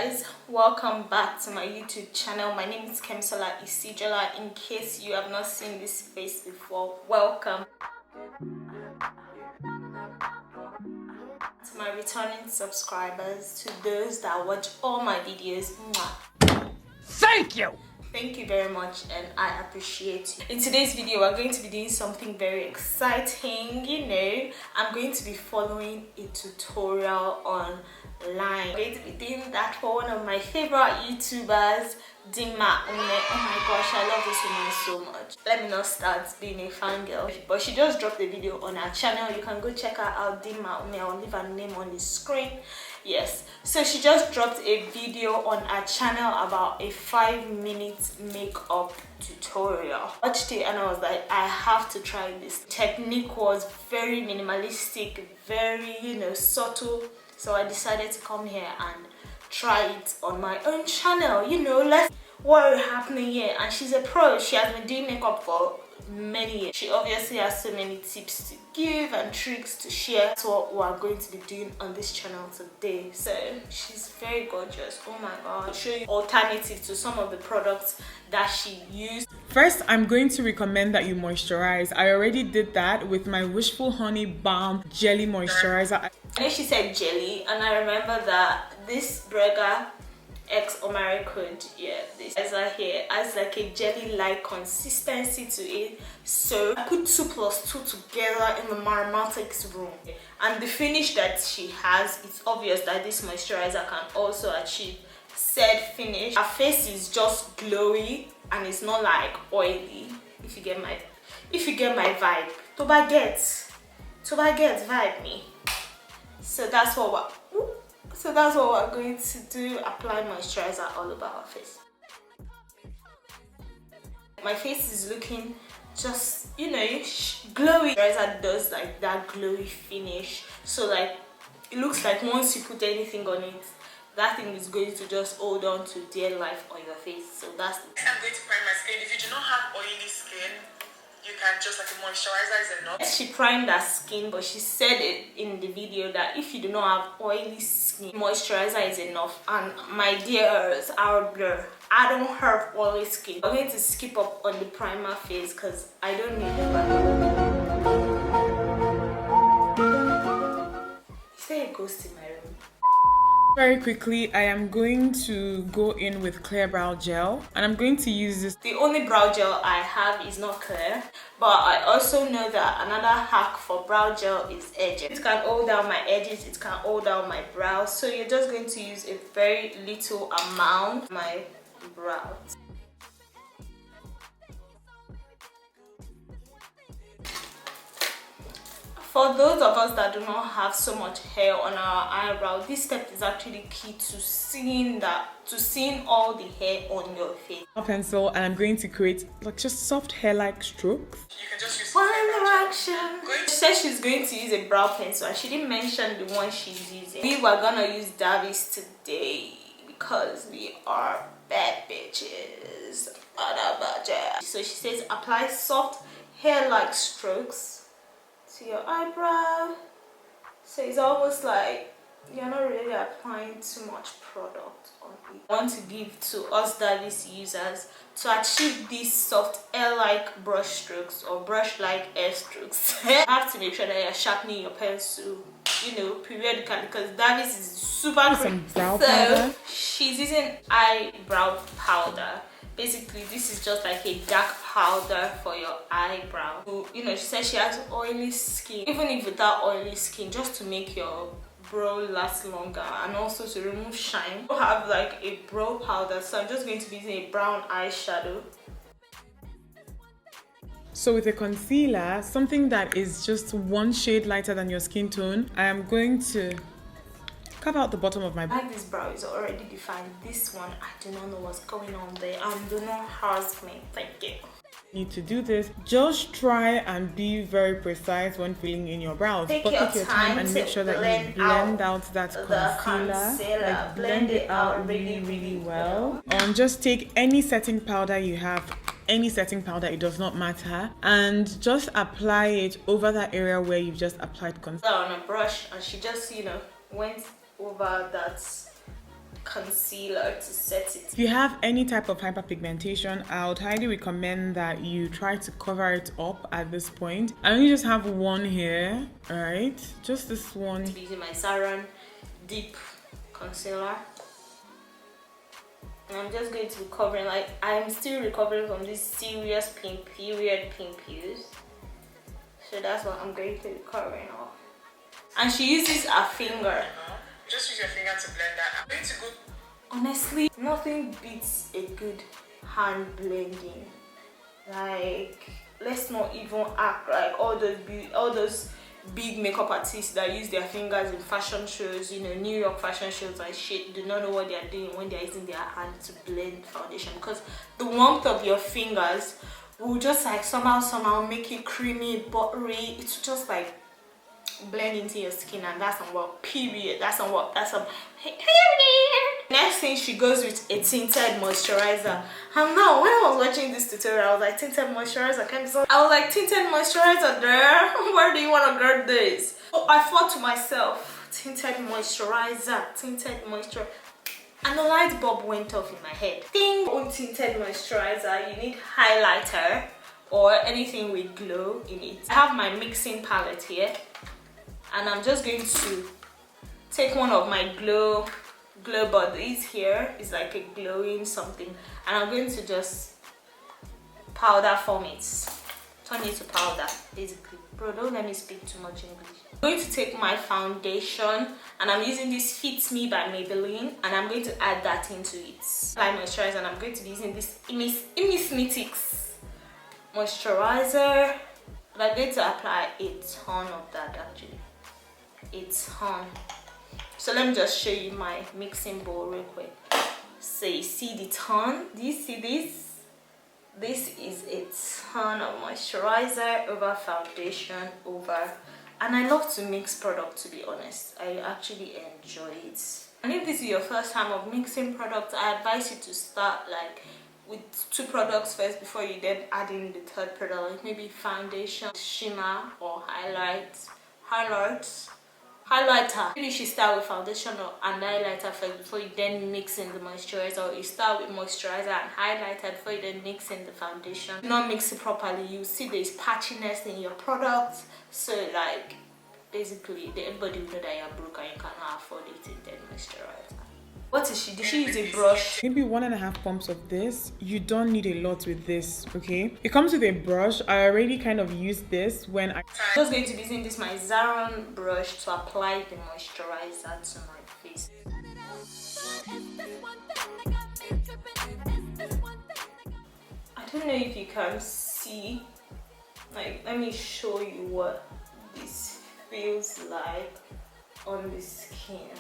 guys, welcome back to my YouTube channel. My name is Kemisola Isijola. In case you have not seen this face before, welcome. To my returning subscribers, to those that watch all my videos, thank you! Thank you very much and I appreciate you. In today's video, we're going to be doing something very exciting. I'm going to be following a tutorial online. I'm going to be doing that for one of my favorite YouTubers, Dimma UMEH. Oh my gosh, I love this woman so much. Let me not start being a fangirl, but she just dropped a video on her channel. You can go check her out, Dimma UMEH. I'll leave her name on the screen. Yes, so she just dropped a video on her channel about a 5-minute makeup tutorial. I watched it and I was like, I have to try this. Technique was very minimalistic, very subtle, so I decided to come here and try it on my own channel. Let's what is happening here. And she's a pro. She has been doing makeup for many years. She obviously has so many tips to give and tricks to share. That's what we're going to be doing on this channel today. So she's very gorgeous. Oh my god. I'll show you alternatives to some of the products that she used. First, I'm going to recommend that you moisturize. I already did that with my Wishful Honey Balm Jelly Moisturizer. I know she said jelly, and I remember that this Brega X Omari code, this here has like a jelly-like consistency to it. So I put 2 + 2 together in the Marmatics room, and the finish that she has, it's obvious that this moisturizer can also achieve said finish. Her face is just glowy and it's not like oily. If you get my vibe, to baguette vibe me. So that's what we're going to do. Apply moisturizer all over our face. My face is looking just glowy. Moisturizer does like that glowy finish, so like it looks like once you put anything on it, that thing is going to just hold on to dear life on your face. So that's the I'm going to prime my skin. If you do not have oily skin, you can just like a moisturizer is enough. She primed her skin, but she said it in the video that if you do not have oily skin, moisturizer is enough. And my dears, I don't have oily skin. I'm going to skip up on the primer phase because I don't need it. Is there a ghost in my room? Very quickly, I am going to go in with clear brow gel, and I'm going to use this. The only brow gel I have is not clear, but I also know that another hack for brow gel is edges. It can hold down my edges, it can hold down my brows, so you're just going to use a very little amount of my brows. For those of us that do not have so much hair on our eyebrow, this step is actually key to seeing all the hair on your face. Pencil, and I'm going to create like just soft hair-like strokes. You can just use One direction. She said she's going to use a brow pencil, and she didn't mention the one she's using. We were gonna use Davis today because we are bad bitches on a budget. So she says apply soft hair-like strokes to your eyebrow, so it's almost like you're not really applying too much product on it. I want to give to us Davis users to achieve these soft hair-like brush strokes or brush-like hair strokes. You have to make sure that you're sharpening your pencil periodically, because Davis is super quick. So she's using eyebrow powder. Basically, this is just like a dark powder for your eyebrow. She said she has oily skin. Even if without oily skin, just to make your brow last longer and also to remove shine. I have like a brow powder, so I'm just going to be using a brown eyeshadow. So with a concealer, something that is just 1 shade lighter than your skin tone, I am going to carve out the bottom of my brow. Like this brow is already defined. This one, I do not know what's going on there. Do not ask me. Thank you. Need to do this. Just try and be very precise when filling in your brows. Take but take your time and make sure that you blend out that concealer. Like blend it out really well. Just take any setting powder you have. Any setting powder, it does not matter, and just apply it over that area where you've just applied concealer on a brush, and she just went over that concealer to set it. If you have any type of hyperpigmentation, I would highly recommend that you try to cover it up at this point. I only just have one here, alright? Just this one. I'm using my Saron Deep Concealer. And I'm just going to be covering, like, I'm still recovering from this serious period pimples. So that's what I'm going to be covering off. And she uses her finger. Just use your finger to blend that. I'm going to go. Honestly, nothing beats a good hand blending. Like, let's not even act like all those big makeup artists that use their fingers in fashion shows, you know, New York fashion shows and shit, do not know what they are doing when they are using their hand to blend foundation, because the warmth of your fingers will just like somehow make it creamy, buttery. It's just like blend into your skin, and that's not what, period. That's not what, that's some period. Next thing, she goes with a tinted moisturizer. And now when I was watching this tutorial, I was like, tinted moisturizer, I was like, tinted moisturizer there, where do you want to get this? So I thought to myself, tinted moisturizer, and the light bulb went off in my head. Ding! On tinted moisturizer, you need highlighter or anything with glow in it. I have my mixing palette here, and I'm just going to take one of my glow bodies here. It's like a glowing something, and I'm going to just powder form it, turn it to powder basically. Bro, don't let me speak too much English. I'm going to take my foundation, and I'm using this Fit Me by Maybelline, and I'm going to add that into it. Apply moisturizer, and I'm going to be using this Imismetics moisturizer, and I'm going to apply a ton of that actually. A ton. So let me just show you my mixing bowl real quick. So you see the ton? Do you see this? This is a ton of moisturizer over foundation over, and I love to mix product, to be honest. I actually enjoy it. And if this is your first time of mixing products, I advise you to start like with 2 products first before you then add in the third product, like maybe foundation, shimmer, or highlighter. Maybe you should start with foundation and highlighter first before you then mix in the moisturizer, or you start with moisturizer and highlighter before you then mix in the foundation. If you not mix it properly, you see there's patchiness in your product. So like basically everybody will know that you're broke and you cannot afford a tinted moisturizer. What is she? Did she use a brush? Maybe 1.5 pumps of this. You don't need a lot with this, okay? It comes with a brush. I already kind of used this when I'm just going to be using this my Zaron brush to apply the moisturizer to my face. I don't know if you can see, like, let me show you what this feels like on the skin.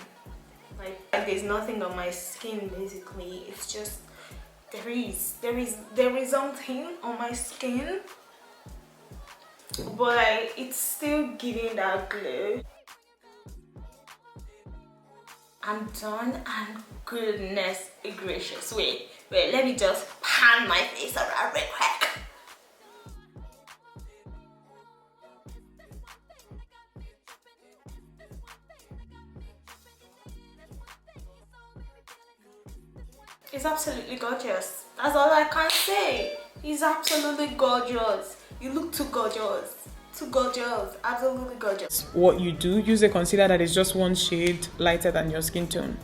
Like there's nothing on my skin basically. It's just there is something on my skin, but like it's still giving that glow. I'm done, and goodness gracious, wait, let me just pan my face around real quick. It's absolutely gorgeous. That's all I can say. He's absolutely gorgeous. You look too gorgeous. Too gorgeous. Absolutely gorgeous. What you do, use a concealer that is just 1 shade lighter than your skin tone.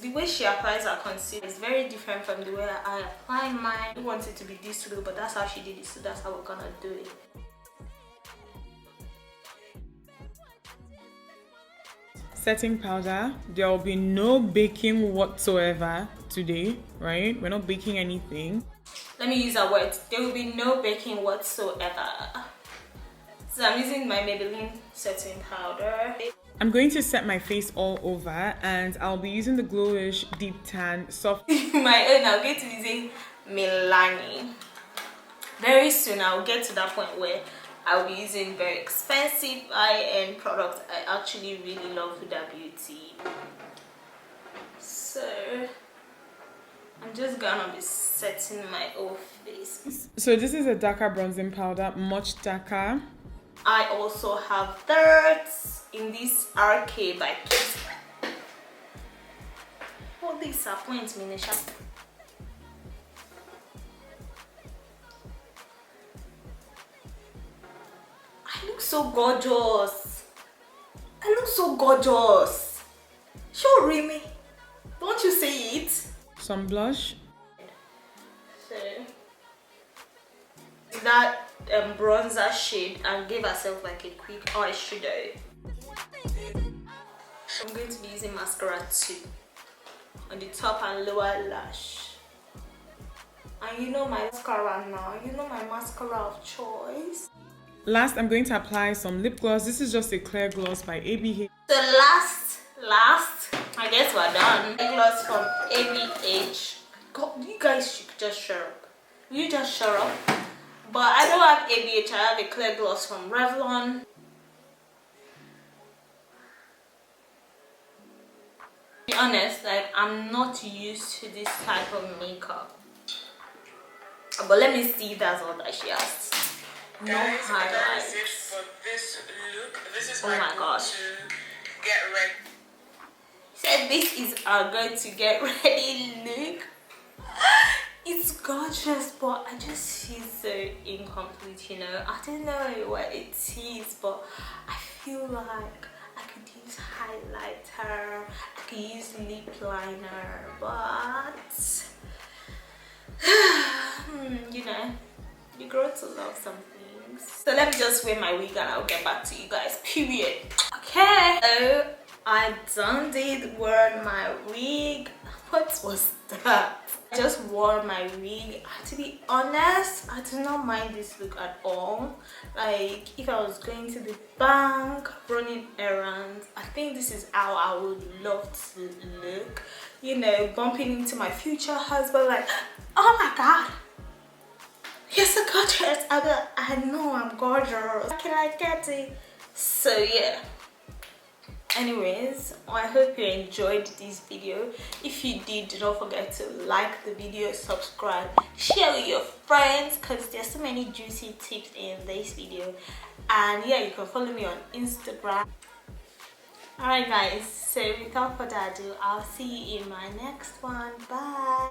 The way she applies her concealer is very different from the way I apply mine. I want it to be this low, but that's how she did it, so that's how we're gonna do it. Setting powder. There will be no baking whatsoever today, right? We're not baking anything. Let me use our words. There will be no baking whatsoever. So I'm using my Maybelline setting powder. I'm going to set my face all over, and I'll be using the Glowish Deep Tan Soft. My own, I'll get to using Milani. Very soon I'll get to that point where I'll be using very expensive high-end products I actually really love Huda Beauty. So I'm just gonna be setting my whole face. So this is a darker bronzing powder, much darker. I also have darts in this RK by Kids. What disappoints me, Nisha. I look so gorgeous. I look so gorgeous. Show Remy. Don't you say it? Some blush. So that bronzer shade and give herself like a quick eyeshadow. I'm going to be using mascara too on the top and lower lash. And you know my mascara now. You know my mascara of choice. Last, I'm going to apply some lip gloss. This is just a clear gloss by ABH. So last, I guess we're done. Lip gloss from ABH. God, you guys should just shut up. Will you just shut up? But I don't have ABH. I have a clear gloss from Revlon. To be honest, like I'm not used to this type of makeup. But let me see if that's all that she has. No Guys, that is it highlights. for this look. This is Oh my gosh. to get ready. Said this is our go to get ready look. It's gorgeous, but I just feel so incomplete, you know. I don't know what it is, but I feel like I could use highlighter, I could use lip liner, but you know, you grow to love some things. So let me just wear my wig and I'll get back to you guys, period. Okay, so I did wear my wig. What was that? I just wore my wig. To be honest, I do not mind this look at all. Like if I was going to the bank running errands, I think this is how I would love to look, you know, bumping into my future husband like, oh my god, you're so gorgeous. I know I'm gorgeous. How can I get it? So yeah, anyways, I hope you enjoyed this video. If you did, do not forget to like the video, subscribe, share with your friends, because there's so many juicy tips in this video. And yeah, you can follow me on Instagram. Alright guys, so without further ado, I'll see you in my next one. Bye.